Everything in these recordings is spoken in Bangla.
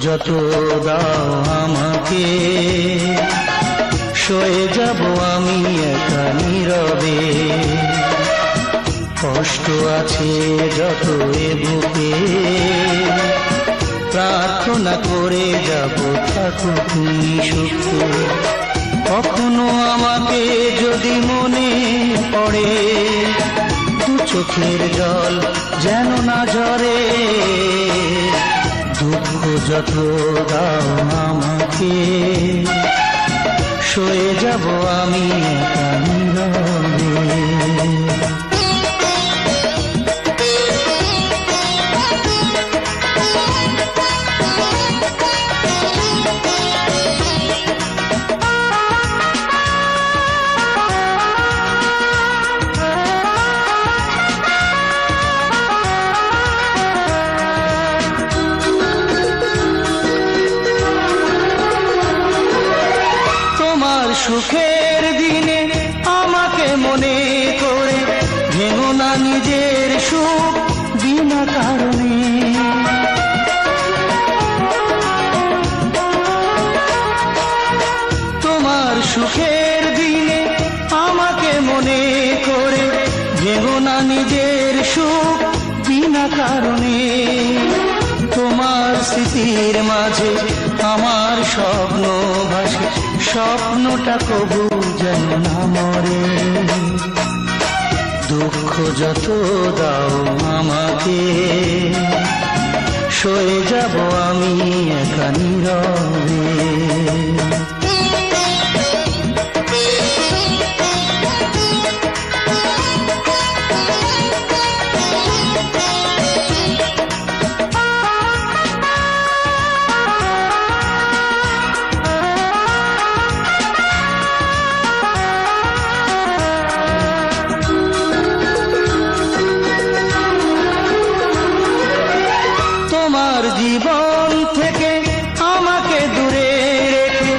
যত দাও আমাকে, সয়ে যাব আমি একা নীরবে। কষ্ট আছে যত এ বুকে, প্রার্থনা করে যাব থাকো তুমি সুখে। কখনো আমাকে যদি মনে পড়ে, দু চোখের জল যেন না ঝরে। দুঃখ যত দাও আমাকে, সয়ে যাব আমি একা নীরবে। সুখের দিনে আমাকে মনে করে, ভেঙো না নিজের সুখ বিনা কারণে। তোমার সুখের দিনে আমাকে মনে করে, ভেঙো না নিজের সুখ বিনা কারণে। তোমার স্মৃতির মাঝে আমার স্বপ্ন ভাসে, স্বপ্নটা কবু যেন না মরে। দুঃখ যত দাও আমাকে, সয়ে যাব আমি একা নীরবে। তোমার জীবন থেকে আমাকে দূরে রেখে,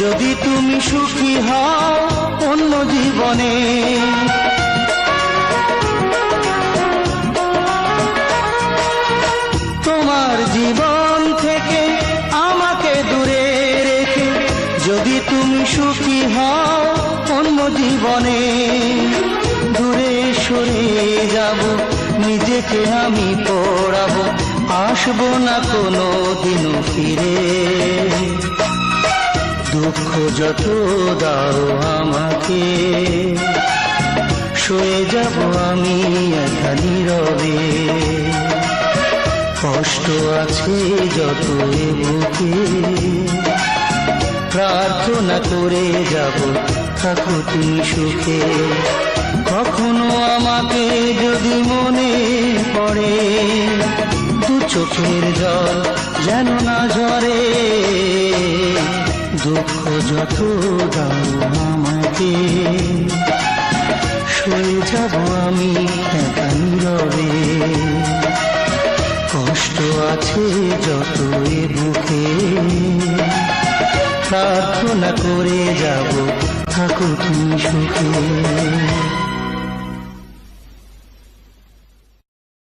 যদি তুমি সুখী হও অন্য জীবনে। তোমার জীবন থেকে আমাকে দূরে রেখে, যদি তুমি সুখী হও অন্য জীবনে। দূরে সরে যাব, নিজেকে আমি পড়াবো, আসবো না কোনো দিনও ফিরে। দুঃখ যত দাও আমাকে, সয়ে যাব আমি একা নীরবে। কষ্ট আছে যত এ বুকে, প্রার্থনা করে যাব থাকো তুমি সুখে। কখনো আমাকে যদি মনে পড়ে, দু চোখের জল যেন না ঝরে। দুঃখ যত দাও আমাকে, সয়ে যাব আমি একা নীরবে। কষ্ট আছে যত এ বুকে, প্রার্থনা করে যাব থাকো তুমি সুখে।